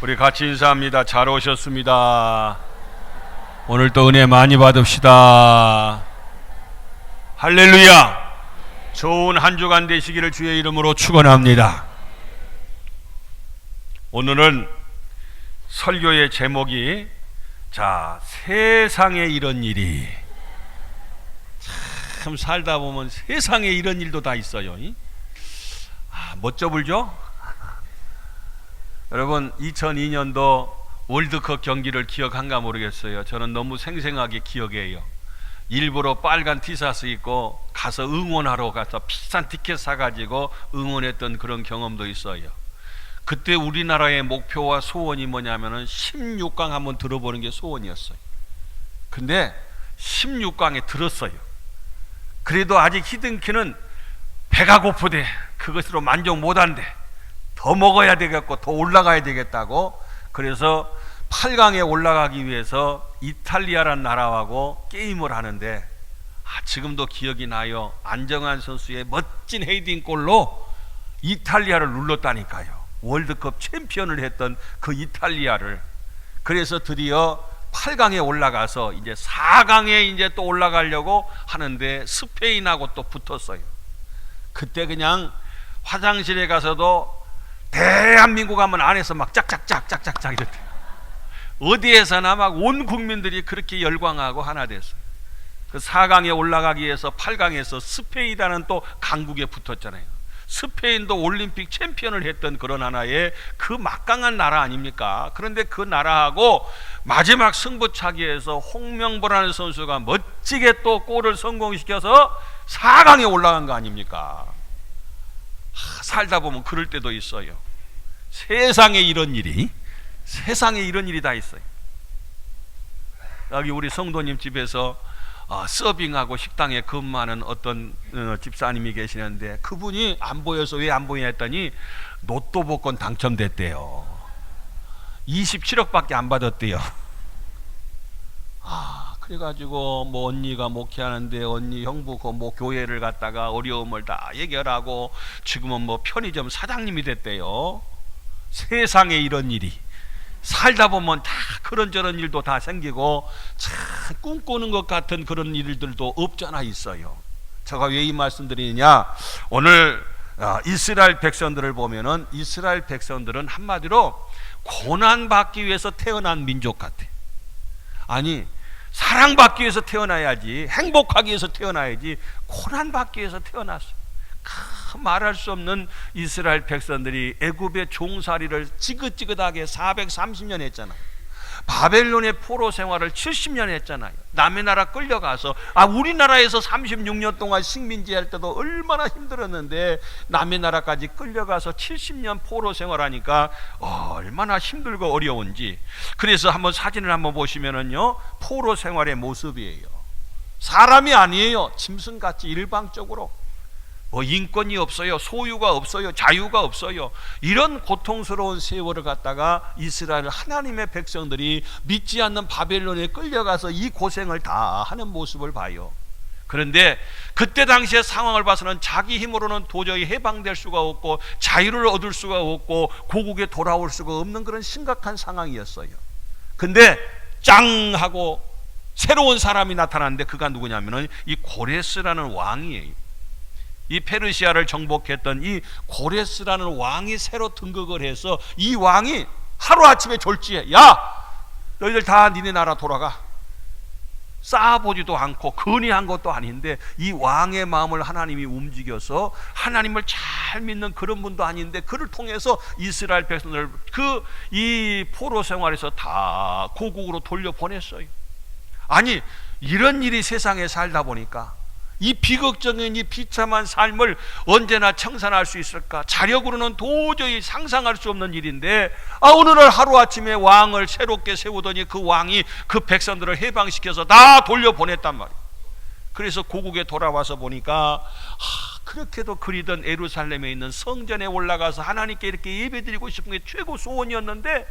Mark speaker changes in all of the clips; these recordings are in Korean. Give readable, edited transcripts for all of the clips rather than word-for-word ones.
Speaker 1: 우리 같이 인사합니다. 잘 오셨습니다. 오늘도 은혜 많이 받읍시다. 할렐루야. 좋은 한 주간 되시기를 주의 이름으로 축원합니다. 오늘은 설교의 제목이 세상에 이런 일이, 참 살다 보면 세상에 이런 일도 다 있어요. 멋져 불죠? 여러분, 2002년도 월드컵 경기를 기억한가 모르겠어요. 저는 너무 생생하게 기억해요. 일부러 빨간 티셔츠 입고 가서 응원하러 가서 비싼 티켓 사가지고 응원했던 그런 경험도 있어요. 그때 우리나라의 목표와 소원이 뭐냐면은 16강 한번 들어보는 게 소원이었어요. 근데 16강에 들었어요. 그래도 아직 히든키는 배가 고프대. 그것으로 만족 못한대. 더 먹어야 되겠고 더 올라가야 되겠다고. 그래서 8강에 올라가기 위해서 이탈리아란 나라하고 게임을 하는데, 지금도 기억이 나요. 안정환 선수의 멋진 헤딩골로 이탈리아를 눌렀다니까요. 월드컵 챔피언을 했던 그 이탈리아를. 그래서 드디어 8강에 올라가서 이제 4강에 이제 또 올라가려고 하는데 스페인하고 또 붙었어요. 그때 그냥 화장실에 가서도 대한민국 하면 안에서 막 짝짝짝짝짝짝 이랬대요. 어디에서나 막 온 국민들이 그렇게 열광하고 하나 됐어요. 그 4강에 올라가기 위해서 8강에서 스페인이라는 또 강국에 붙었잖아요. 스페인도 올림픽 챔피언을 했던 그런 하나의 그 막강한 나라 아닙니까? 그런데 그 나라하고 마지막 승부차기에서 홍명보라는 선수가 멋지게 또 골을 성공시켜서 4강에 올라간 거 아닙니까? 살다 보면 그럴 때도 있어요. 세상에 이런 일이 다 있어요. 여기 우리 성도님 집에서 서빙하고 식당에 근무하는 어떤 집사님이 계시는데, 그분이 안 보여서 왜 안 보이냐 했더니 로또 복권 당첨됐대요. 27억밖에 안 받았대요. 그래가지고 뭐 언니가 목회하는데 언니 형부 뭐 교회를 갔다가 어려움을 다 해결하고 지금은 뭐 편의점 사장님이 됐대요. 세상에 이런 일이, 살다 보면 다 그런저런 일도 다 생기고 참 꿈꾸는 것 같은 그런 일들도 없잖아 있어요. 제가 왜 이 말씀 드리느냐, 오늘 이스라엘 백성들을 보면은 이스라엘 백성들은 한마디로 고난받기 위해서 태어난 민족 같아. 아니, 사랑받기 위해서 태어나야지, 행복하기 위해서 태어나야지, 고난받기 위해서 태어났어요. 말할 수 없는 이스라엘 백성들이 애굽의 종살이를 지긋지긋하게 430년 했잖아요. 바벨론의 포로 생활을 70년 했잖아요. 남의 나라 끌려가서, 우리나라에서 36년 동안 식민지 할 때도 얼마나 힘들었는데 남의 나라까지 끌려가서 70년 포로 생활하니까 얼마나 힘들고 어려운지. 그래서 한번 사진을 한번 보시면은요, 포로 생활의 모습이에요. 사람이 아니에요. 짐승같이 일방적으로 뭐 인권이 없어요, 소유가 없어요, 자유가 없어요. 이런 고통스러운 세월을 갖다가 이스라엘 하나님의 백성들이 믿지 않는 바벨론에 끌려가서 이 고생을 다 하는 모습을 봐요. 그런데 그때 당시의 상황을 봐서는 자기 힘으로는 도저히 해방될 수가 없고 자유를 얻을 수가 없고 고국에 돌아올 수가 없는 그런 심각한 상황이었어요. 근데 짱 하고 새로운 사람이 나타났는데, 그가 누구냐면은 이 고레스라는 왕이에요. 이 페르시아를 정복했던 이 고레스라는 왕이 새로 등극을 해서 이 왕이 하루아침에 졸지에, 야, 너희들 다 니네 나라 돌아가. 쌓아보지도 않고 건의한 것도 아닌데 이 왕의 마음을 하나님이 움직여서, 하나님을 잘 믿는 그런 분도 아닌데 그를 통해서 이스라엘 백성들을 이 포로 생활에서 다 고국으로 돌려보냈어요. 아니, 이런 일이 세상에 살다 보니까 이 비극적인 이 비참한 삶을 언제나 청산할 수 있을까? 자력으로는 도저히 상상할 수 없는 일인데, 오늘날 하루아침에 왕을 새롭게 세우더니 그 왕이 그 백성들을 해방시켜서 다 돌려보냈단 말이에요. 그래서 고국에 돌아와서 보니까 그렇게도 그리던 예루살렘에 있는 성전에 올라가서 하나님께 이렇게 예배드리고 싶은 게 최고 소원이었는데,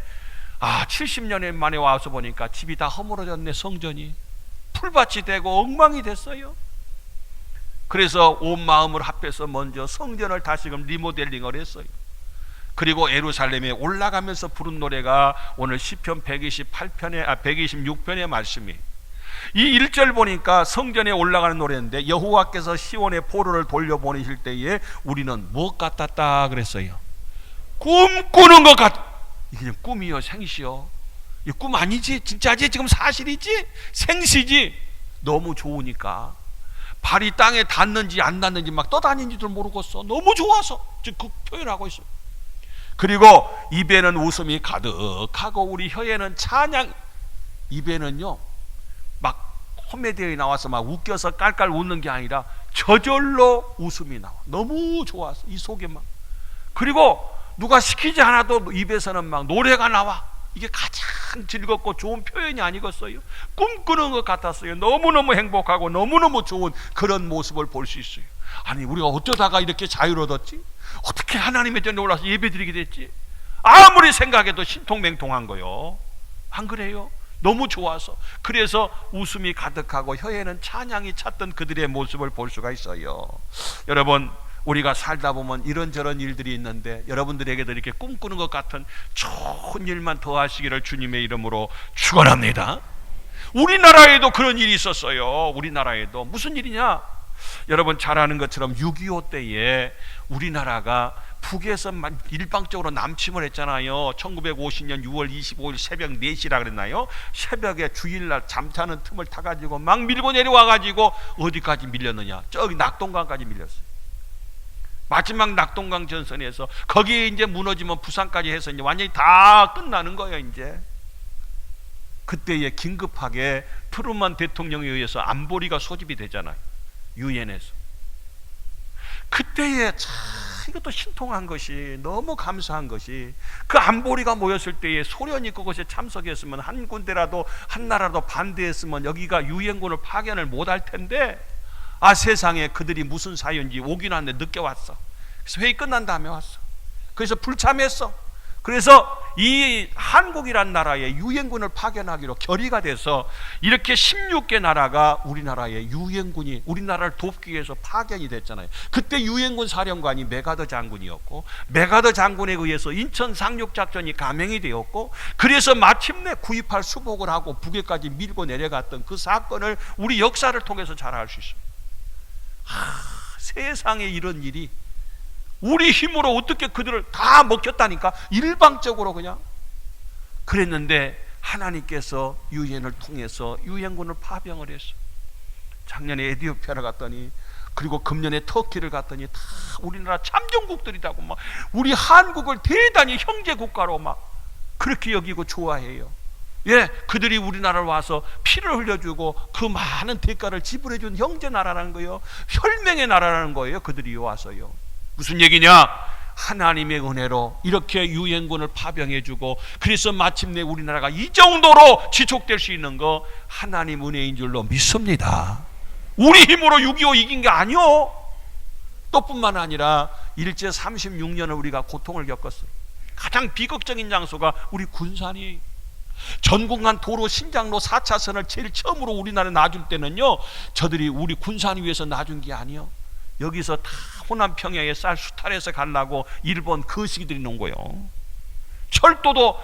Speaker 1: 70년 만에 와서 보니까 집이 다 허물어졌네. 성전이 풀밭이 되고 엉망이 됐어요. 그래서 온 마음을 합해서 먼저 성전을 다시금 리모델링을 했어요. 그리고 예루살렘에 올라가면서 부른 노래가 오늘 시편 126편의 말씀이, 이 1절 보니까 성전에 올라가는 노래인데, 여호와께서 시온의 포로를 돌려보내실 때에 우리는 무엇 같았다 그랬어요? 꿈꾸는 것 같. 이게 그냥 꿈이요 생시요? 이 꿈 아니지? 진짜지? 지금 사실이지? 생시지? 너무 좋으니까 발이 땅에 닿는지 안 닿는지 막 떠다니는지도 모르겠어. 너무 좋아서 지금 그 표현하고 있어요. 그리고 입에는 웃음이 가득하고 우리 혀에는 찬양. 입에는요 막 코미디에 나와서 막 웃겨서 깔깔 웃는 게 아니라 저절로 웃음이 나와. 너무 좋아서 이 속에 막. 그리고 누가 시키지 않아도 입에서는 막 노래가 나와. 이게 가장 즐겁고 좋은 표현이 아니겠어요? 꿈꾸는 것 같았어요. 너무너무 행복하고 너무너무 좋은 그런 모습을 볼 수 있어요. 아니 우리가 어쩌다가 이렇게 자유를 얻었지? 어떻게 하나님의 전에 올라서 예배드리게 됐지? 아무리 생각해도 신통맹통한 거요. 안 그래요? 너무 좋아서. 그래서 웃음이 가득하고 혀에는 찬양이 찼던 그들의 모습을 볼 수가 있어요. 여러분, 우리가 살다 보면 이런저런 일들이 있는데 여러분들에게도 이렇게 꿈꾸는 것 같은 좋은 일만 더 하시기를 주님의 이름으로 축원합니다. 우리나라에도 그런 일이 있었어요. 우리나라에도. 무슨 일이냐? 여러분 잘 아는 것처럼 6.25 때에 우리나라가 북에서 일방적으로 남침을 했잖아요. 1950년 6월 25일 새벽 4시라 그랬나요? 새벽에 주일날 잠자는 틈을 타가지고 막 밀고 내려와가지고 어디까지 밀렸느냐? 저기 낙동강까지 밀렸어요. 마지막 낙동강 전선에서 거기에 이제 무너지면 부산까지 해서 이제 완전히 다 끝나는 거예요. 이제 그때에 긴급하게 트루먼 대통령에 의해서 안보리가 소집이 되잖아요. 유엔에서. 그때에 참 이것도 신통한 것이, 너무 감사한 것이, 그 안보리가 모였을 때에 소련이 그것에 참석했으면 한 군데라도 한 나라도 반대했으면 여기가 유엔군을 파견을 못할 텐데, 아 세상에 그들이 무슨 사유인지 오긴 왔는데 늦게 왔어. 그래서 회의 끝난 다음에 왔어. 그래서 불참했어. 그래서 이 한국이란 나라에 유엔군을 파견하기로 결의가 돼서 이렇게 16개 나라가 우리나라에 유엔군이 우리나라를 돕기 위해서 파견이 됐잖아요. 그때 유엔군 사령관이 메가더 장군이었고, 메가더 장군에 의해서 인천 상륙작전이 감행이 되었고, 그래서 마침내 9.28 수복을 하고 북에까지 밀고 내려갔던 그 사건을 우리 역사를 통해서 잘 알 수 있습니다. 세상에 이런 일이 우리 힘으로 어떻게 그들을 다 먹혔다니까. 일방적으로 그냥 그랬는데 하나님께서 유엔을 통해서 유엔군을 파병을 했어. 작년에 에티오피아를 갔더니, 그리고 금년에 터키를 갔더니 다 우리나라 참전국들이라고 막 우리 한국을 대단히 형제 국가로 막 그렇게 여기고 좋아해요. 예, 그들이 우리나라를 와서 피를 흘려주고 그 많은 대가를 지불해준 형제 나라라는 거예요. 혈맹의 나라라는 거예요. 그들이 와서요. 무슨 얘기냐? 하나님의 은혜로 이렇게 유엔군을 파병해주고, 그래서 마침내 우리나라가 이 정도로 지속될 수 있는 거 하나님 은혜인 줄로 믿습니다. 우리 힘으로 6.25 이긴 게 아니요. 또 뿐만 아니라 일제 36년을 우리가 고통을 겪었어요. 가장 비극적인 장소가 우리 군산이에요. 전국간 도로 신장로 4차선을 제일 처음으로 우리나라에 놔줄 때는요, 저들이 우리 군산 위에서 놔준 게 아니요, 여기서 다 호남 평야에 쌀 수탈해서 가려고 일본 거시기들이 놓은 거예요. 철도도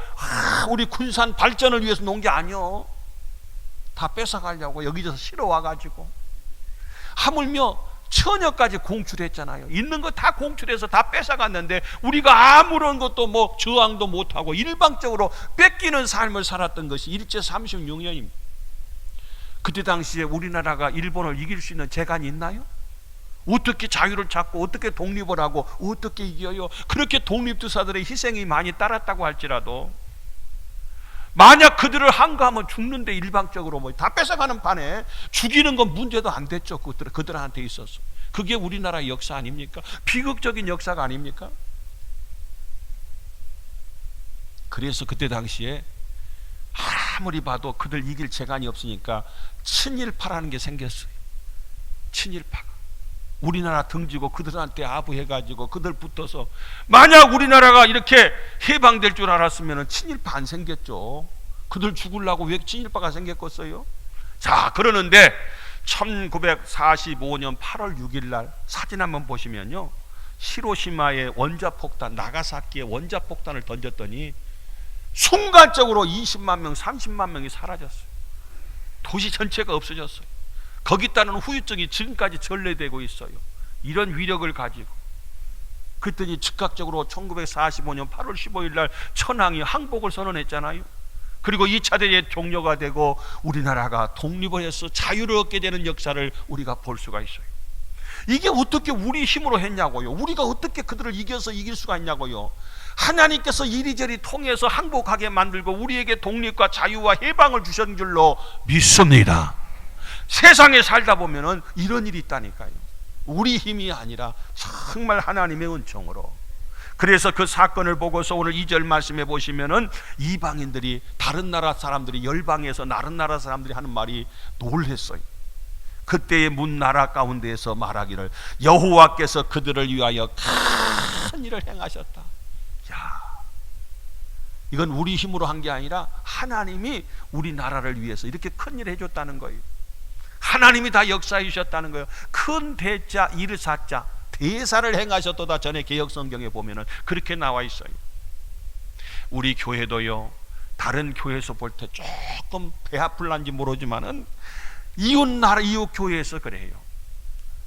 Speaker 1: 우리 군산 발전을 위해서 놓은 게 아니요, 다 뺏어가려고 여기저기서 실어 와가지고. 하물며 처녀까지 공출했잖아요. 있는 거 다 공출해서 다 뺏어갔는데 우리가 아무런 것도 뭐 저항도 못하고 일방적으로 뺏기는 삶을 살았던 것이 일제 36년입니다. 그때 당시에 우리나라가 일본을 이길 수 있는 재간이 있나요? 어떻게 자유를 찾고 어떻게 독립을 하고 어떻게 이겨요? 그렇게 독립투사들의 희생이 많이 따랐다고 할지라도 만약 그들을 항거하면 죽는데 일방적으로 뭐 다 뺏어가는 판에 죽이는 건 문제도 안 됐죠. 그들한테 있어서. 그게 우리나라의 역사 아닙니까? 비극적인 역사가 아닙니까? 그래서 그때 당시에 아무리 봐도 그들 이길 재간이 없으니까 친일파라는 게 생겼어요. 친일파가 우리나라 등지고 그들한테 아부해가지고 그들 붙어서, 만약 우리나라가 이렇게 해방될 줄 알았으면 친일파 안 생겼죠. 그들 죽으려고 왜 친일파가 생겼겠어요? 자, 그러는데 1945년 8월 6일 날 사진 한번 보시면요, 히로시마의 원자폭탄, 나가사키에 원자폭탄을 던졌더니 순간적으로 20만 명, 30만 명이 사라졌어요. 도시 전체가 없어졌어요. 거기 따른 후유증이 지금까지 전래되고 있어요. 이런 위력을 가지고. 그랬더니 즉각적으로 1945년 8월 15일 날 천황이 항복을 선언했잖아요. 그리고 2차 대전이 종료가 되고 우리나라가 독립을 해서 자유를 얻게 되는 역사를 우리가 볼 수가 있어요. 이게 어떻게 우리 힘으로 했냐고요. 우리가 어떻게 그들을 이겨서 이길 수가 있냐고요. 하나님께서 이리저리 통해서 항복하게 만들고 우리에게 독립과 자유와 해방을 주신 줄로 믿습니다. 세상에 살다 보면은 이런 일이 있다니까요. 우리 힘이 아니라 정말 하나님의 은총으로. 그래서 그 사건을 보고서 오늘 2절 말씀해 보시면은 이방인들이, 다른 나라 사람들이, 열방에서 다른 나라 사람들이 하는 말이 놀랬어요. 그때의 문 나라 가운데에서 말하기를 여호와께서 그들을 위하여 큰 일을 행하셨다. 야, 이건 우리 힘으로 한 게 아니라 하나님이 우리나라를 위해서 이렇게 큰 일을 해줬다는 거예요. 하나님이 다 역사해 주셨다는 거예요. 큰 대자 이르사자 대사를 행하셨도다. 전에 개역성경에 보면은 그렇게 나와 있어요. 우리 교회도요, 다른 교회에서 볼 때 조금 배 아플란지 모르지만은 이웃 나라, 이웃 교회에서 그래요.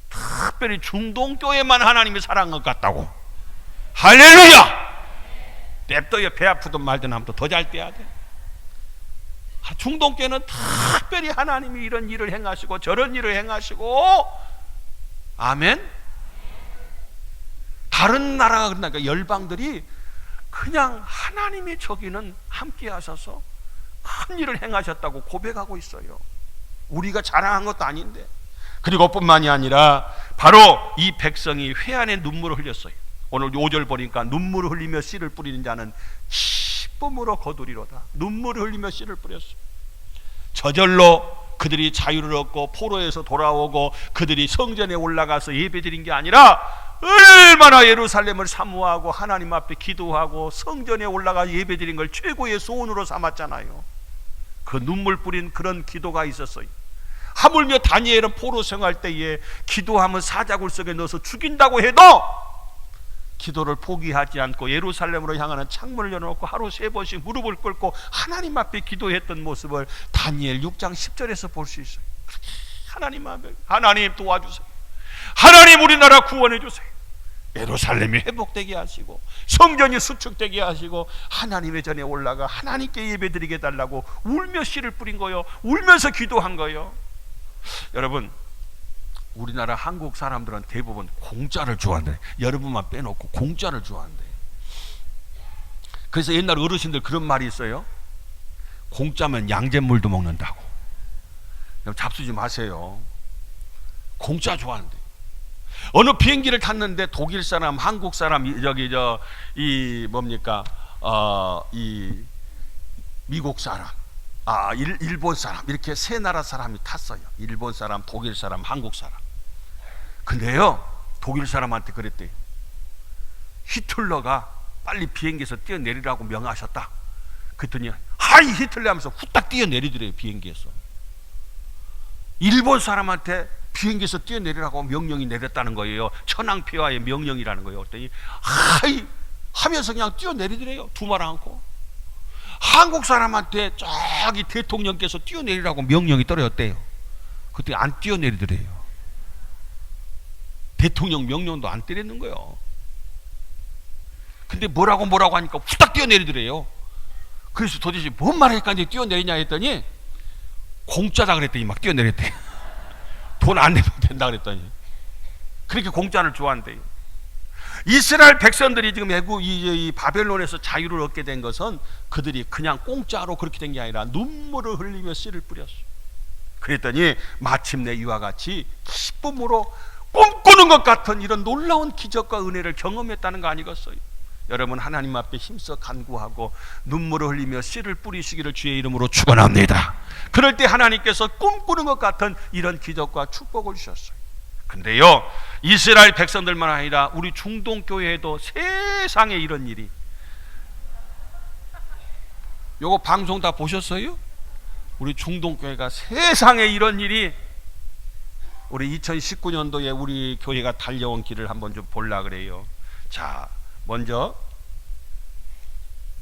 Speaker 1: 특별히 중동교회만 하나님이 사랑한 것 같다고. 할렐루야! 냅둬요. 배 아프든 말든 하면 더 잘 돼야 돼. 중동교회는 특별히 하나님이 이런 일을 행하시고 저런 일을 행하시고, 아멘. 다른 나라가 그러니까 열방들이 그냥 하나님의 저기는 함께 하셔서 큰 일을 행하셨다고 고백하고 있어요. 우리가 자랑한 것도 아닌데. 그리고 뿐만이 아니라 바로 이 백성이 회한의 눈물을 흘렸어요. 오늘 5절 보니까 눈물을 흘리며 씨를 뿌리는 자는 기쁨으로 거두리로다. 눈물을 흘리며 씨를 뿌렸어요. 저절로 그들이 자유를 얻고 포로에서 돌아오고 그들이 성전에 올라가서 예배드린 게 아니라 얼마나 예루살렘을 사모하고 하나님 앞에 기도하고 성전에 올라가 예배드린 걸 최고의 소원으로 삼았잖아요. 그 눈물 뿌린 그런 기도가 있었어요. 하물며 다니엘은 포로 생활 때에 기도하면 사자굴 속에 넣어서 죽인다고 해도 기도를 포기하지 않고 예루살렘으로 향하는 창문을 열어놓고 하루 3번씩 무릎을 꿇고 하나님 앞에 기도했던 모습을 다니엘 6장 10절에서 볼 수 있어요. 하나님 앞에, 하나님 도와주세요. 하나님 우리나라 구원해 주세요. 예루살렘이 회복되게 하시고 성전이 수축되게 하시고 하나님의 전에 올라가 하나님께 예배드리게 해달라고 울며 씨를 뿌린 거예요. 울면서 기도한 거예요. 여러분, 우리나라 한국 사람들은 대부분 공짜를 좋아한대. 여러분만 빼놓고 공짜를 좋아한대. 그래서 옛날 어르신들 그런 말이 있어요. 공짜면 양잿물도 먹는다고. 잡수지 마세요. 공짜 좋아한대. 어느 비행기를 탔는데 독일 사람, 한국 사람, 이 미국 사람, 일본 사람, 이렇게 세 나라 사람이 탔어요. 일본 사람, 독일 사람, 한국 사람. 근데요, 독일 사람한테 그랬대요. 히틀러가 빨리 비행기에서 뛰어내리라고 명하셨다. 그랬더니 하이 히틀러 하면서 후딱 뛰어내리더래요. 비행기에서. 일본 사람한테 비행기에서 뛰어내리라고 명령이 내렸다는 거예요. 천황폐하의 명령이라는 거예요. 그랬더니 하이 하면서 그냥 뛰어내리더래요. 두말 않고. 한국 사람한테 저기 대통령께서 뛰어내리라고 명령이 떨어졌대요. 그때 안 뛰어내리더래요. 대통령 명령도 안 때리는 거예요. 근데 뭐라고 하니까 후딱 뛰어내리더래요. 그래서 도대체 뭔 말하니까 이제 뛰어내리냐 했더니 공짜다 그랬더니 막 뛰어내렸대요. 돈 안 내면 된다 그랬더니. 그렇게 공짜를 좋아한대요. 이스라엘 백성들이 지금 이 바벨론에서 자유를 얻게 된 것은 그들이 그냥 공짜로 그렇게 된 게 아니라 눈물을 흘리며 씨를 뿌렸어요. 그랬더니 마침내 이와 같이 기쁨으로 꿈꾸는 것 같은 이런 놀라운 기적과 은혜를 경험했다는 거 아니겠어요? 여러분, 하나님 앞에 힘써 간구하고 눈물을 흘리며 씨를 뿌리시기를 주의 이름으로 축원합니다. 그럴 때 하나님께서 꿈꾸는 것 같은 이런 기적과 축복을 주셨어요. 근데요, 이스라엘 백성들만 아니라 우리 중동교회에도 세상에 이런 일이, 요거 방송 다 보셨어요? 우리 중동교회가 세상에 이런 일이 우리 2019년도에 우리 교회가 달려온 길을 한번 좀 보려 그래요. 자, 먼저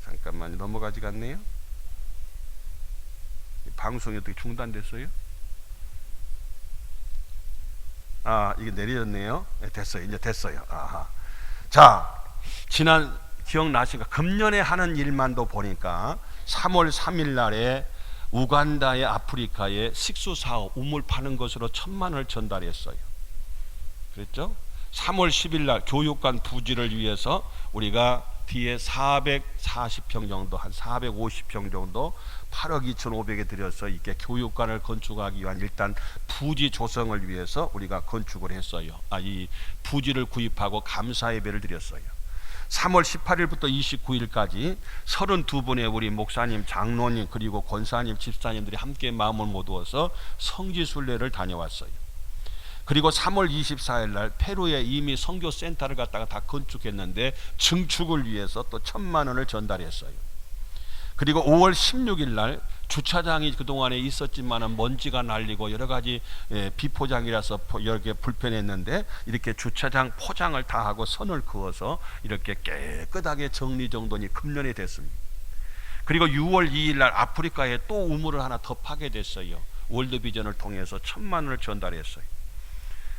Speaker 1: 잠깐만 넘어가지 않네요. 방송이 어떻게 중단됐어요? 이게 내려졌네요. 네, 됐어요. 이제 됐어요. 아하. 자, 지난 기억나시가 금년에 하는 일만도 보니까 3월 3일 날에 우간다의 아프리카에 식수 사업 우물 파는 것으로 1,000만 원을 전달했어요. 그랬죠? 3월 10일 날 교육관 부지를 위해서 우리가 뒤에 440평 정도, 한 450평 정도 8억 2,500에 들여서 이렇게 교육관을 건축하기 위한 일단 부지 조성을 위해서 우리가 건축을 했어요. 이 부지를 구입하고 감사 예배를 드렸어요. 3월 18일부터 29일까지 32분의 우리 목사님, 장로님, 그리고 권사님, 집사님들이 함께 마음을 모두어서 성지순례를 다녀왔어요. 그리고 3월 24일 날 페루에 이미 선교센터를 갖다가 다 건축했는데 증축을 위해서 또 1,000만 원을 전달했어요. 그리고 5월 16일 날 주차장이 그동안에 있었지만 먼지가 날리고 여러 가지 비포장이라서 여러 개 불편했는데 이렇게 주차장 포장을 다 하고 선을 그어서 이렇게 깨끗하게 정리정돈이 금년에 됐습니다. 그리고 6월 2일 날 아프리카에 또 우물을 하나 더 파게 됐어요. 월드비전을 통해서 1,000만 원을 전달했어요.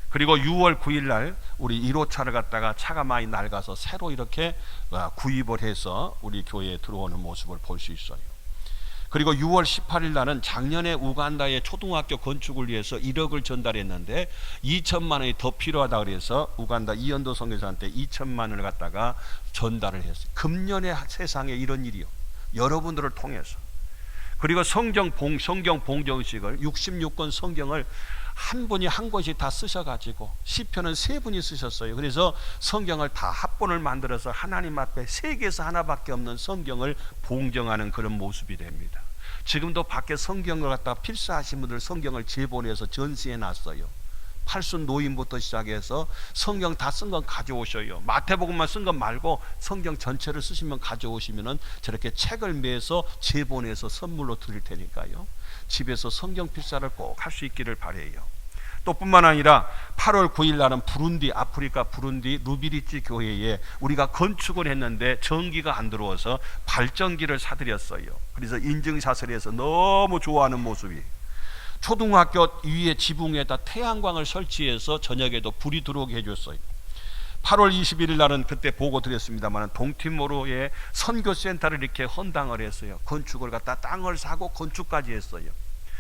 Speaker 1: 그리고 6월 9일 날 우리 1호차를 갖다가 차가 많이 낡아서 새로 이렇게 구입을 해서 우리 교회에 들어오는 모습을 볼 수 있어요. 그리고 6월 18일 날은 작년에 우간다의 초등학교 건축을 위해서 1억을 전달했는데 2천만 원이 더 필요하다 그래서 우간다 이현도 선교사한테 2천만 원을 갖다가 전달을 했어요. 금년에 세상에 이런 일이요. 여러분들을 통해서. 그리고 성경 봉정식을 66권 성경을 한 분이 한 권씩 다 쓰셔가지고 시편은 3분이 쓰셨어요. 그래서 성경을 다 합본을 만들어서 하나님 앞에 세계에서 하나밖에 없는 성경을 봉정하는 그런 모습이 됩니다. 지금도 밖에 성경을 갖다가 필사하신 분들 성경을 재본해서 전시해 놨어요. 팔순 노인부터 시작해서 성경 다 쓴 건 가져오셔요. 마태복음만 쓴 건 말고 성경 전체를 쓰시면 가져오시면은 저렇게 책을 매서 재본해서 선물로 드릴 테니까요. 집에서 성경 필사를 꼭 할 수 있기를 바래요. 또 뿐만 아니라 8월 9일 날은 부룬디, 아프리카 부룬디 루비리치 교회에 우리가 건축을 했는데 전기가 안 들어와서 발전기를 사드렸어요. 그래서 인증샷을 해서 너무 좋아하는 모습이. 초등학교 위에 지붕에다 태양광을 설치해서 저녁에도 불이 들어오게 해줬어요. 8월 21일 날은 그때 보고 드렸습니다만 동티모르에 선교센터를 이렇게 헌당을 했어요. 건축을 갖다 땅을 사고 건축까지 했어요.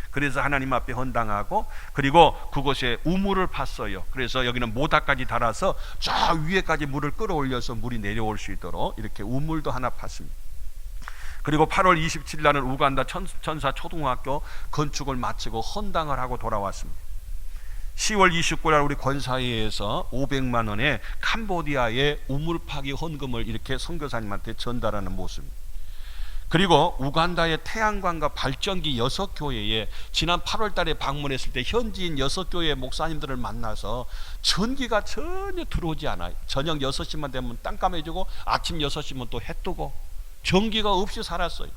Speaker 1: 그래서 하나님 앞에 헌당하고 그리고 그곳에 우물을 팠어요. 그래서 여기는 모닥까지 달아서 저 위에까지 물을 끌어올려서 물이 내려올 수 있도록 이렇게 우물도 하나 팠습니다. 그리고 8월 27일 날은 우간다 천사 초등학교 건축을 마치고 헌당을 하고 돌아왔습니다. 10월 29일 날 우리 권사회에서 500만 원의 캄보디아의 우물 파기 헌금을 이렇게 선교사님한테 전달하는 모습입니다. 그리고 우간다의 태양광과 발전기 6교회에 지난 8월 달에 방문했을 때 현지인 6교회 목사님들을 만나서 전기가 전혀 들어오지 않아요. 저녁 6시만 되면 깜깜해지고 아침 6시면 또 해 뜨고 전기가 없이 살았어요.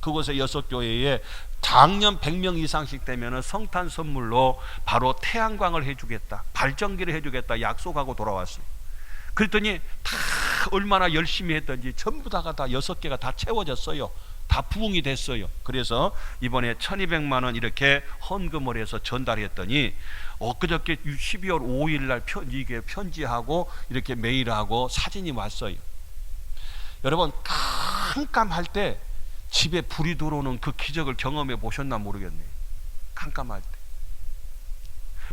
Speaker 1: 그곳에 6교회에 작년 100명 이상씩 되면 성탄 선물로 바로 태양광을 해주겠다, 발전기를 해주겠다 약속하고 돌아왔어요. 그랬더니 다 얼마나 열심히 했던지 전부 다가 다 6개가 다 채워졌어요. 다 부흥이 됐어요. 그래서 이번에 1,200만 원 이렇게 헌금을 해서 전달했더니 엊그저께 12월 5일 날 편지하고 이렇게 메일하고 사진이 왔어요. 여러분 깜깜할 때 집에 불이 들어오는 그 기적을 경험해 보셨나 모르겠네요. 깜깜할 때.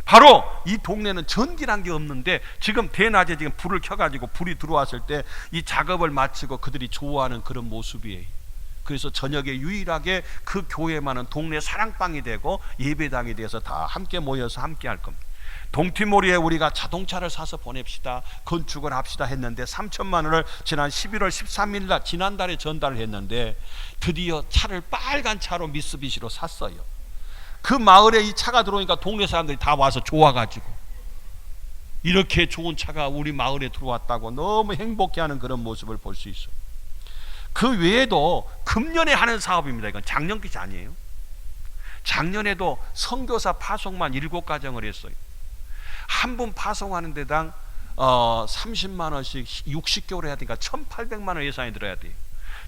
Speaker 1: 바로 이 동네는 전기란 게 없는데 지금 대낮에 지금 불을 켜가지고 불이 들어왔을 때 이 작업을 마치고 그들이 좋아하는 그런 모습이에요. 그래서 저녁에 유일하게 그 교회만은 동네 사랑방이 되고 예배당이 돼서 다 함께 모여서 함께 할 겁니다. 동티모르에 우리가 자동차를 사서 보냅시다, 건축을 합시다 했는데 3천만 원을 지난 11월 13일 날 지난달에 전달을 했는데 드디어 차를 빨간 차로 미쓰비시로 샀어요. 그 마을에 이 차가 들어오니까 동네 사람들이 다 와서 좋아가지고 이렇게 좋은 차가 우리 마을에 들어왔다고 너무 행복해하는 그런 모습을 볼 수 있어요. 그 외에도 금년에 하는 사업입니다. 이건 작년 것이 아니에요. 작년에도 선교사 파송만 7가정을 했어요. 한 분 파송하는 데당 30만 원씩 60개월 해야 되니까 1,800만 원 예산이 들어야 돼요.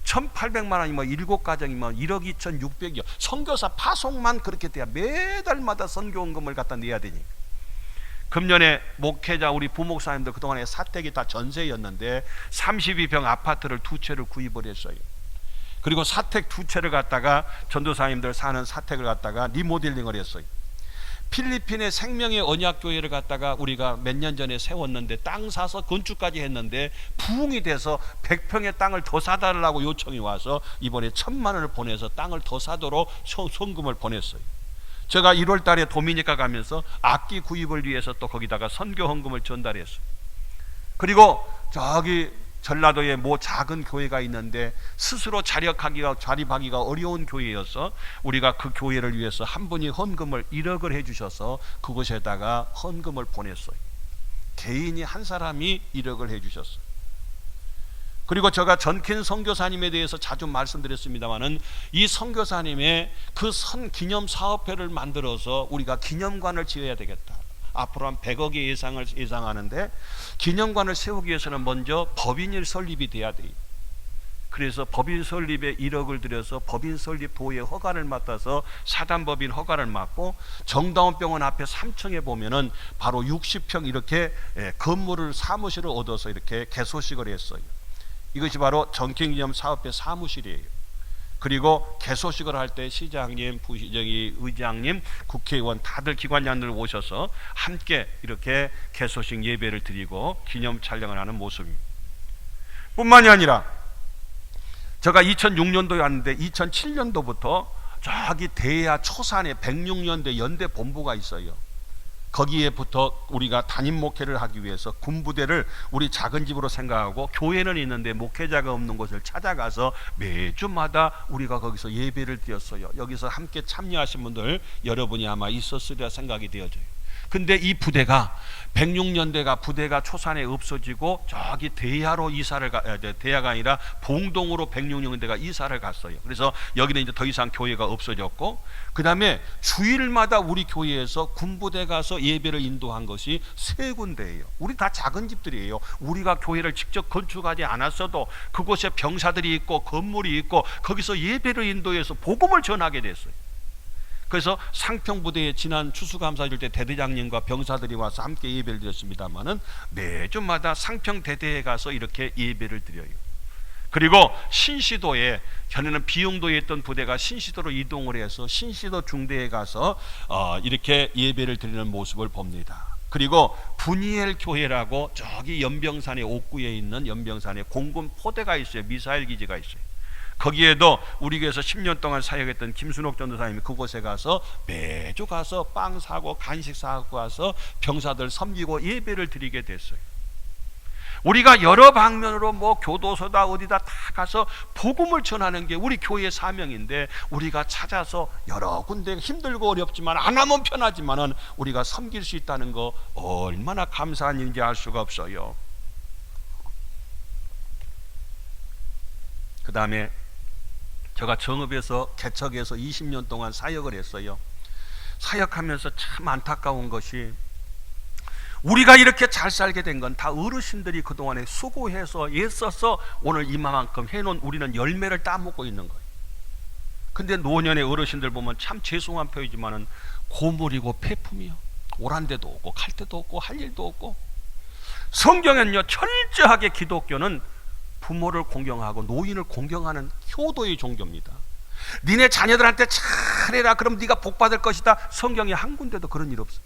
Speaker 1: 1,800만 원이면 7가정이면 1억 2,600이요. 선교사 파송만 그렇게 돼야 매달마다 선교원금을 갖다 내야 되니까. 금년에 목회자 우리 부목사님들 그동안에 사택이 다 전세였는데 32평 아파트를 2채를 구입을 했어요. 그리고 사택 2채를 갖다가 전도사님들 사는 사택을 갖다가 리모델링을 했어요. 필리핀의 생명의 언약교회를 갖다가 우리가 몇 년 전에 세웠는데 땅 사서 건축까지 했는데 부흥이 돼서 100평의 땅을 더 사달라고 요청이 와서 이번에 1,000만 원을 보내서 땅을 더 사도록 송금을 보냈어요. 제가 1월 달에 도미니카 가면서 악기 구입을 위해서 또 거기다가 선교 헌금을 전달했어요. 그리고 저기 전라도에 뭐 작은 교회가 있는데 스스로 자립하기가 어려운 교회여서 우리가 그 교회를 위해서 한 분이 헌금을 1억을 해주셔서 그곳에다가 헌금을 보냈어요. 개인이 한 사람이 1억을 해주셨어요. 그리고 제가 전킨 선교사님에 대해서 자주 말씀드렸습니다마는 이 선교사님의 그 기념 사업회를 만들어서 우리가 기념관을 지어야 되겠다. 앞으로 한 100억의 예상하는데 기념관을 세우기 위해서는 먼저 법인이 설립이 돼야 돼요. 그래서 법인 설립에 1억을 들여서 법인 설립 도의 허가를 맡아서 사단법인 허가를 맡고 정다운병원 앞에 3층에 보면은 바로 60평 이렇게 건물을 사무실을 얻어서 이렇게 개소식을 했어요. 이것이 바로 전킹기념 사업회 사무실이에요. 그리고 개소식을 할 때 시장님, 의장님, 국회의원 다들 기관장들 오셔서 함께 이렇게 개소식 예배를 드리고 기념 촬영을 하는 모습입니다. 뿐만이 아니라 제가 2006년도에 왔는데 2007년도부터 저기 대야 초산에 106년대 연대 본부가 있어요. 거기에부터 우리가 담임 목회를 하기 위해서 군부대를 우리 작은 집으로 생각하고 교회는 있는데 목회자가 없는 곳을 찾아가서 매주마다 우리가 거기서 예배를 드렸어요. 여기서 함께 참여하신 분들 여러분이 아마 있었으리라 생각이 되어져요. 근데 이 부대가 106년대가 부대가 초산에 없어지고 저기 대야로 대야가 아니라 봉동으로 106년대가 이사를 갔어요. 그래서 여기는 이제 더 이상 교회가 없어졌고, 그 다음에 주일마다 우리 교회에서 군부대 가서 예배를 인도한 것이 3군데예요. 우리 다 작은 집들이에요. 우리가 교회를 직접 건축하지 않았어도 그곳에 병사들이 있고 건물이 있고 거기서 예배를 인도해서 복음을 전하게 됐어요. 그래서 상평부대에 지난 추수감사절 때 대대장님과 병사들이 와서 함께 예배를 드렸습니다마는 매주마다 상평대대에 가서 이렇게 예배를 드려요. 그리고 신시도에, 전에는 비용도에 있던 부대가 신시도로 이동을 해서 신시도 중대에 가서 이렇게 예배를 드리는 모습을 봅니다. 그리고 분이엘 교회라고 저기 연병산의 옥구에 있는 연병산에 공군 포대가 있어요. 미사일 기지가 있어요. 거기에도 우리 교회에서 10년 동안 사역했던 김순옥 전도사님이 그곳에 가서 매주 가서 빵 사고 간식 사고 와서 병사들 섬기고 예배를 드리게 됐어요. 우리가 여러 방면으로 뭐 교도소다 어디다 다 가서 복음을 전하는 게 우리 교회의 사명인데, 우리가 찾아서 여러 군데 힘들고 어렵지만 안 하면 편하지만은 우리가 섬길 수 있다는 거 얼마나 감사한 일인지 알 수가 없어요. 그 다음에 제가 정읍에서 개척에서 20년 동안 사역을 했어요. 사역하면서 참 안타까운 것이, 우리가 이렇게 잘 살게 된 건 다 어르신들이 그동안에 수고해서 애써서 오늘 이만큼 해놓은 우리는 열매를 따먹고 있는 거예요. 근데 노년의 어르신들 보면 참 죄송한 표이지만은 고물이고 폐품이요. 오란 데도 없고 갈 데도 없고 할 일도 없고. 성경은요, 철저하게 기독교는 부모를 공경하고 노인을 공경하는 효도의 종교입니다. 니네 자녀들한테 잘해라 그럼 네가 복받을 것이다. 성경에 한 군데도 그런 일 없어요.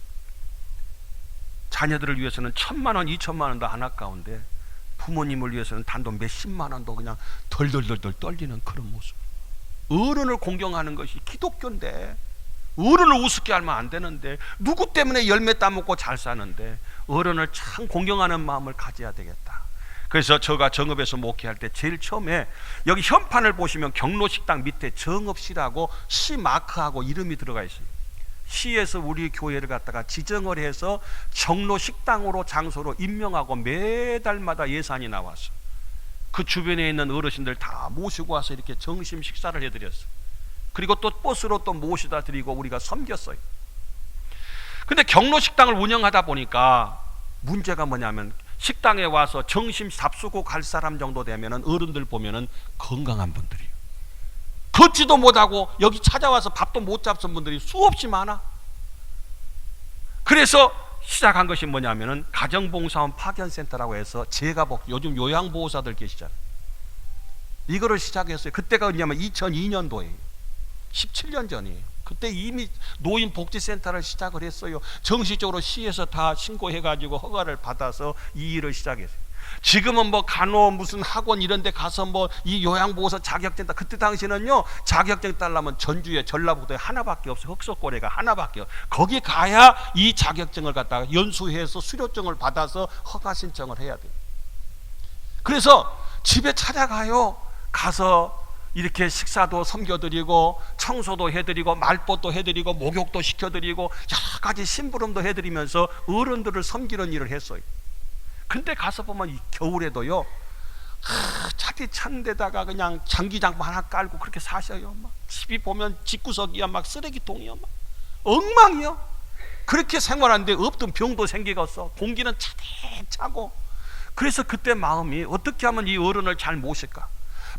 Speaker 1: 자녀들을 위해서는 1,000만 원, 2,000만 원도 안 아까운데 부모님을 위해서는 단돈 몇십만 원도 그냥 덜덜덜덜 떨리는 그런 모습. 어른을 공경하는 것이 기독교인데, 어른을 우습게 하면 안 되는데, 누구 때문에 열매 따먹고 잘 사는데 어른을 참 공경하는 마음을 가져야 되겠다. 그래서 제가 정읍에서 목회할 때 제일 처음에 여기 현판을 보시면 경로식당 밑에 정읍시라고 시 마크하고 이름이 들어가 있어요. 시에서 우리 교회를 갖다가 지정을 해서 경로식당으로 장소로 임명하고 매달마다 예산이 나왔어요. 그 주변에 있는 어르신들 다 모시고 와서 이렇게 점심 식사를 해드렸어요. 그리고 또 버스로 또 모시다 드리고 우리가 섬겼어요. 근데 경로식당을 운영하다 보니까 문제가 뭐냐면 식당에 와서 점심 잡수고 갈 사람 정도 되면은 어른들 보면은 건강한 분들이에요. 걷지도 못하고 여기 찾아와서 밥도 못 잡순 분들이 수없이 많아. 그래서 시작한 것이 뭐냐면은 가정봉사원 파견센터라고 해서 제가 요즘 요양보호사들 계시잖아요. 이거를 시작했어요. 그때가 언제냐면 2002년도에요. 17년 전이에요. 그때 이미 노인복지센터를 시작을 했어요. 정식적으로 시에서 다 신고해가지고 허가를 받아서 이 일을 시작했어요. 지금은 뭐 간호 무슨 학원 이런 데 가서 뭐 이 요양보호사 자격증 따, 그때 당시는요 자격증 따려면 전주에 전라북도에 하나밖에 없어요. 흑석고래가 하나밖에 없어요. 거기 가야 이 자격증을 갖다가 연수해서 수료증을 받아서 허가 신청을 해야 돼요. 그래서 집에 찾아가요. 가서 이렇게 식사도 섬겨드리고 청소도 해드리고 말벗도 해드리고 목욕도 시켜드리고 여러 가지 심부름도 해드리면서 어른들을 섬기는 일을 했어요. 근데 가서 보면 이 겨울에도요 차디 찬 데다가 그냥 장기장판 하나 깔고 그렇게 사셔요. 막 집이 보면 집구석이야 막 쓰레기통이야 막 엉망이요. 그렇게 생활하는데 없던 병도 생기겠어. 공기는 차고. 그래서 그때 마음이 어떻게 하면 이 어른을 잘 모실까.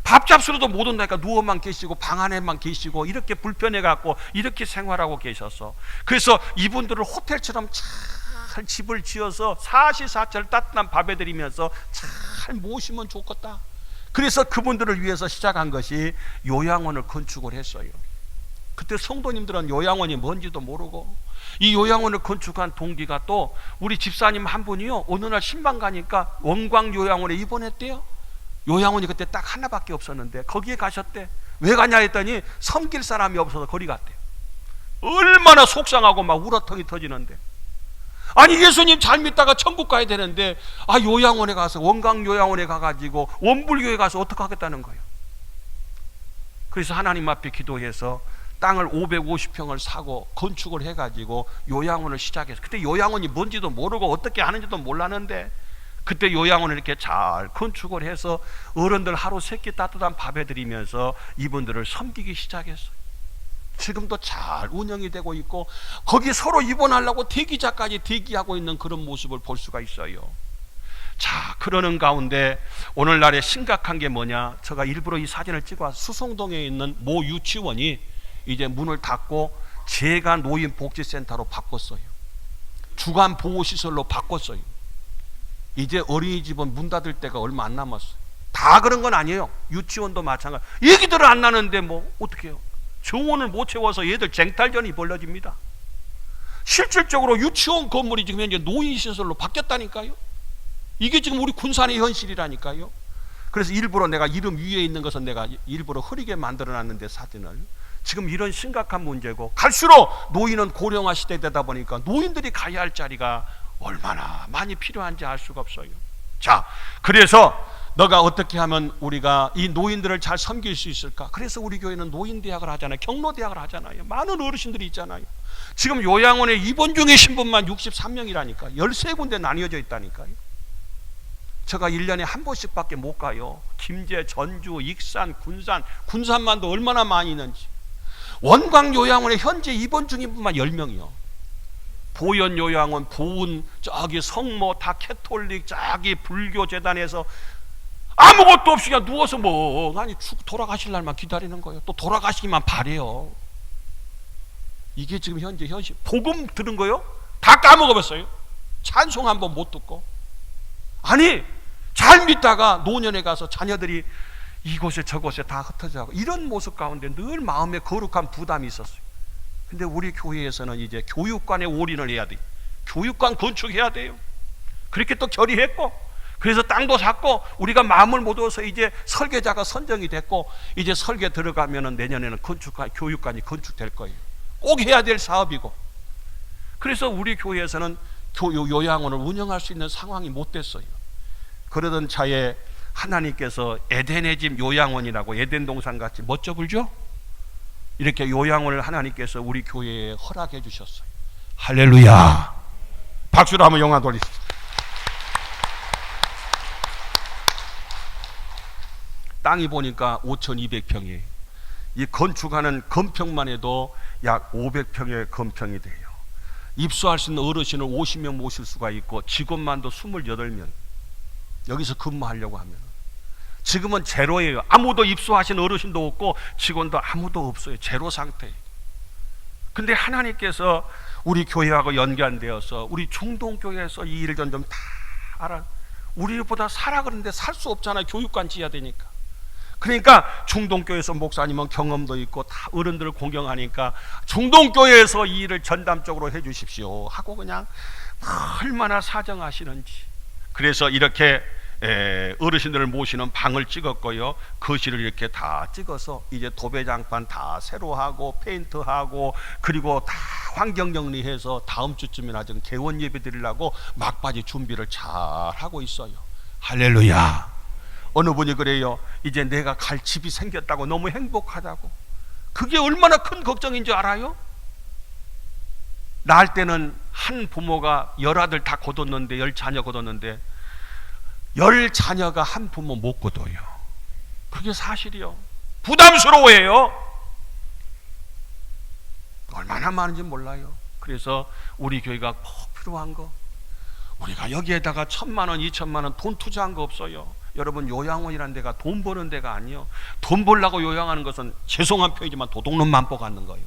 Speaker 1: 밥 잡수러도 못 온다니까 누워만 계시고 방 안에만 계시고 이렇게 불편해갖고 이렇게 생활하고 계셨어. 그래서 이분들을 호텔처럼 잘 집을 지어서 사시사철 따뜻한 밥 해드리면서 잘 모시면 좋겠다. 그래서 그분들을 위해서 시작한 것이 요양원을 건축을 했어요. 그때 성도님들은 요양원이 뭔지도 모르고 이 요양원을 건축한 동기가 또 우리 집사님 한 분이요 어느 날 신방 가니까 원광요양원에 입원했대요. 요양원이 그때 딱 하나밖에 없었는데 거기에 가셨대. 왜 가냐 했더니 섬길 사람이 없어서 거기 갔대요. 얼마나 속상하고 막 울어통이 터지는데, 아니 예수님 잘 믿다가 천국 가야 되는데 요양원에 가서 원광요양원에 가가지고 원불교에 가서 어떻게 하겠다는 거예요. 그래서 하나님 앞에 기도해서 땅을 550평을 사고 건축을 해가지고 요양원을 시작했어요. 그때 요양원이 뭔지도 모르고 어떻게 하는지도 몰랐는데 그때 요양원을 이렇게 잘 건축을 해서 어른들 하루 3끼 따뜻한 밥 해드리면서 이분들을 섬기기 시작했어요. 지금도 잘 운영이 되고 있고 거기 서로 입원하려고 대기자까지 대기하고 있는 그런 모습을 볼 수가 있어요. 자, 그러는 가운데 오늘날에 심각한 게 뭐냐, 제가 일부러 이 사진을 찍어서 수성동에 있는 모 유치원이 이제 문을 닫고 재가 노인복지센터로 바꿨어요. 주간 보호시설로 바꿨어요. 이제 어린이집은 문 닫을 때가 얼마 안 남았어요. 다 그런 건 아니에요. 유치원도 마찬가지. 얘기들은 안 나는데 뭐 어떻게 해요? 정원을 못 채워서 얘들 쟁탈전이 벌어집니다. 실질적으로 유치원 건물이 지금 현재 노인시설로 바뀌었다니까요. 이게 지금 우리 군산의 현실이라니까요. 그래서 일부러 내가 이름 위에 있는 것은 내가 일부러 흐리게 만들어놨는데 사진을, 지금 이런 심각한 문제고 갈수록 노인은 고령화 시대 되다 보니까 노인들이 가야 할 자리가 얼마나 많이 필요한지 알 수가 없어요. 자, 그래서 너가 어떻게 하면 우리가 이 노인들을 잘 섬길 수 있을까? 그래서 우리 교회는 노인대학을 하잖아요. 경로대학을 하잖아요. 많은 어르신들이 있잖아요. 지금 요양원에 입원 중에 신분만 63명이라니까 13군데 나뉘어져 있다니까요. 제가 1년에 한 번씩밖에 못 가요. 김제, 전주, 익산, 군산만도 얼마나 많이 있는지. 원광요양원에 현재 입원 중인 분만 10명이요. 보현요양원, 보은, 저기 성모, 다 캐톨릭, 저기 불교재단에서 아무것도 없이 그냥 누워서 멍하니 돌아가실 날만 기다리는 거예요. 또 돌아가시기만 바래요. 이게 지금 현재 현실. 복음 들은 거요? 다 까먹어버렸어요. 찬송 한 번 못 듣고. 아니, 잘 믿다가 노년에 가서 자녀들이 이곳에 저곳에 다 흩어져가고 이런 모습 가운데 늘 마음에 거룩한 부담이 있었어요. 근데 우리 교회에서는 이제 교육관에 올인을 해야 돼요. 교육관 건축해야 돼요. 그렇게 또 결의했고, 그래서 땅도 샀고, 우리가 마음을 먹어서 이제 설계자가 선정이 됐고, 이제 설계 들어가면은 내년에는 교육관이 건축될 거예요. 꼭 해야 될 사업이고. 그래서 우리 교회에서는 요양원을 운영할 수 있는 상황이 못 됐어요. 그러던 차에 하나님께서 에덴의 집 요양원이라고 에덴 동산 같이 멋져 불죠? 이렇게 요양원을 하나님께서 우리 교회에 허락해 주셨어요. 할렐루야. 박수로 한번 영광 돌리십시오. 땅이 보니까 5,200평이에요. 이 건축하는 건평만 해도 약 500평의 건평이 돼요. 입소할 수 있는 어르신을 50명 모실 수가 있고 직원만도 28명 여기서 근무하려고 하면 지금은 제로예요. 아무도 입소하신 어르신도 없고 직원도 아무도 없어요. 제로 상태예요. 근데 하나님께서 우리 교회하고 연관되어서 우리 중동교회에서 이 일을 좀 다 알아. 우리보다 살아 그러는데 살 수 없잖아요. 교육관 지어야 되니까. 그러니까 중동교회에서 목사님은 경험도 있고 다 어른들을 공경하니까 중동교회에서 이 일을 전담적으로 해 주십시오 하고 그냥 얼마나 사정하시는지. 그래서 이렇게 어르신들을 모시는 방을 찍었고요. 거실을 이렇게 다 찍어서 이제 도배장판 다 새로 하고 페인트하고 그리고 다 환경 정리해서 다음 주쯤이나 좀 개원 예배 드리려고 막바지 준비를 잘 하고 있어요. 할렐루야. 어느 분이 그래요. 이제 내가 갈 집이 생겼다고 너무 행복하다고. 그게 얼마나 큰 걱정인 줄 알아요? 낳을 때는 한 부모가 10아들 다 거뒀는데 10자녀 거뒀는데 10자녀가 한 부모 못 거둬요. 그게 사실이요. 부담스러워해요. 얼마나 많은지 몰라요. 그래서 우리 교회가 꼭 필요한 거, 우리가 여기에다가 1,000만 원, 2,000만 원 돈 투자한 거 없어요. 여러분, 요양원이라는 데가 돈 버는 데가 아니에요. 돈 벌려고 요양하는 것은 죄송한 표현이지만 도둑놈 만보 갖는 거예요.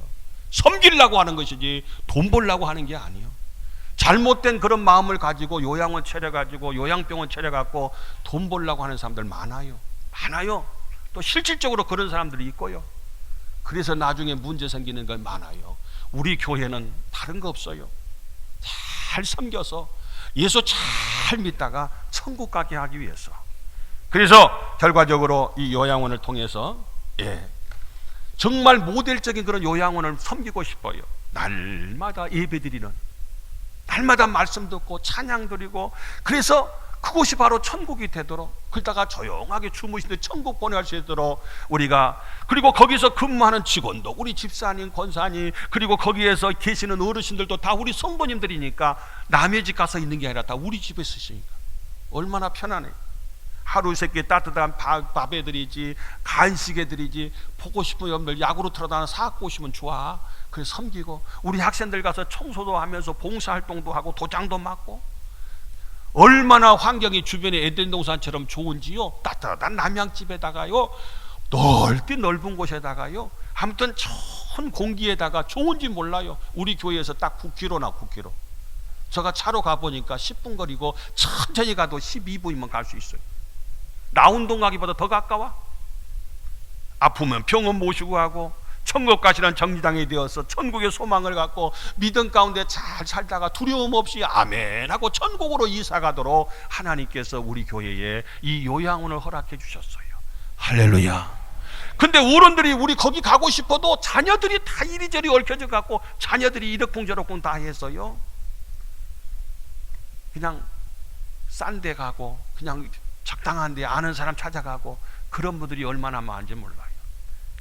Speaker 1: 섬기려고 하는 것이지 돈 벌려고 하는 게 아니에요. 잘못된 그런 마음을 가지고 요양원 차려가지고 요양병원 차려갖고 돈 벌려고 하는 사람들 많아요. 또 실질적으로 그런 사람들이 있고요. 그래서 나중에 문제 생기는 건 많아요. 우리 교회는 다른 거 없어요. 잘 섬겨서 예수 잘 믿다가 천국 가게 하기 위해서. 그래서 결과적으로 이 요양원을 통해서 정말 모델적인 그런 요양원을 섬기고 싶어요. 날마다 예배드리는, 날마다 말씀 듣고 찬양 드리고, 그래서 그곳이 바로 천국이 되도록, 그러다가 조용하게 주무시는데 천국 보내갈 수 있도록 우리가, 그리고 거기서 근무하는 직원도 우리 집사님, 권사님, 그리고 거기에서 계시는 어르신들도 다 우리 성도님들이니까 남의 집 가서 있는 게 아니라 다 우리 집에 있으시니까 얼마나 편하네. 하루 세끼 따뜻한 밥에 드리지, 간식에 드리지, 보고 싶은 여러분들 야구로 틀어다가 사갖고 오시면 좋아. 그래서 섬기고, 우리 학생들 가서 청소도 하면서 봉사활동도 하고 도장도 맞고, 얼마나 환경이 주변에 에덴 동산처럼 좋은지요. 따뜻한 남양집에다가요, 넓은 곳에다가요, 아무튼 좋은 공기에다가 좋은지 몰라요. 우리 교회에서 딱 9km나 9km. 제가 차로 가보니까 10분 거리고 천천히 가도 12분이면 갈 수 있어요. 나운동 가기보다 더 가까워. 아프면 병원 모시고 하고, 천국 가시는 정리당이 되어서 천국의 소망을 갖고 믿음 가운데 잘 살다가 두려움 없이 아멘 하고 천국으로 이사 가도록 하나님께서 우리 교회에 이 요양원을 허락해 주셨어요. 할렐루야. 근데 어른들이 우리 거기 가고 싶어도 자녀들이 다 이리저리 얽혀져 갖고 자녀들이 이러쿵저러쿵 다 해서요, 그냥 싼 데 가고 그냥 적당한 데 아는 사람 찾아가고 그런 분들이 얼마나 많은지 몰라요.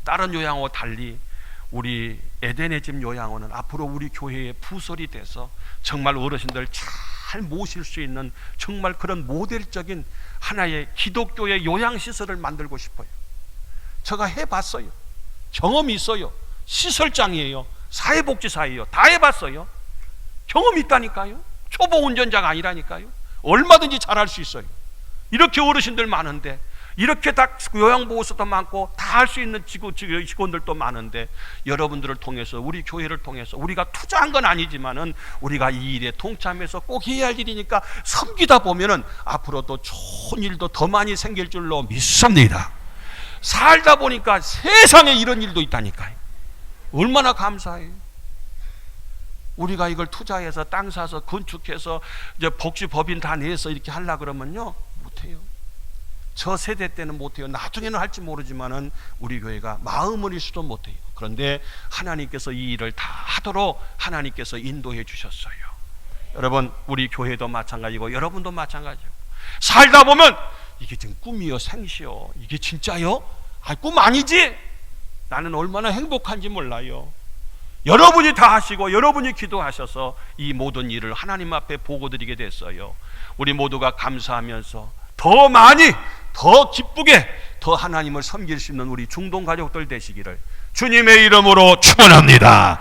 Speaker 1: 다른 요양원 달리 우리 에덴의 집 요양원은 앞으로 우리 교회의 부설이 돼서 정말 어르신들 잘 모실 수 있는 정말 그런 모델적인 하나의 기독교의 요양시설을 만들고 싶어요. 제가 해봤어요. 경험이 있어요. 시설장이에요. 사회복지사예요. 다 해봤어요. 경험이 있다니까요. 초보 운전자가 아니라니까요. 얼마든지 잘할 수 있어요. 이렇게 어르신들 많은데, 이렇게 다 요양보호소도 많고 다 할 수 있는 직원들도 많은데, 여러분들을 통해서, 우리 교회를 통해서 우리가 투자한 건 아니지만은 우리가 이 일에 동참해서 꼭 해야 할 일이니까 섬기다 보면은 앞으로도 좋은 일도 더 많이 생길 줄로 믿습니다. 살다 보니까 세상에 이런 일도 있다니까요. 얼마나 감사해요. 우리가 이걸 투자해서 땅 사서 건축해서 이제 복지법인 다 내서 이렇게 하려 그러면요, 못해요. 저 세대 때는 못해요. 나중에는 할지 모르지만은 우리 교회가 마음을 잃지도 못해요. 그런데 하나님께서 이 일을 다 하도록 하나님께서 인도해 주셨어요. 여러분, 우리 교회도 마찬가지고 여러분도 마찬가지고, 살다 보면 이게 지금 꿈이요, 생시요, 이게 진짜요? 꿈 아니지? 나는 얼마나 행복한지 몰라요. 여러분이 다 하시고 여러분이 기도하셔서 이 모든 일을 하나님 앞에 보고드리게 됐어요. 우리 모두가 감사하면서 더 많이, 더 기쁘게, 더 하나님을 섬길 수 있는 우리 중동 가족들 되시기를 주님의 이름으로 축원합니다.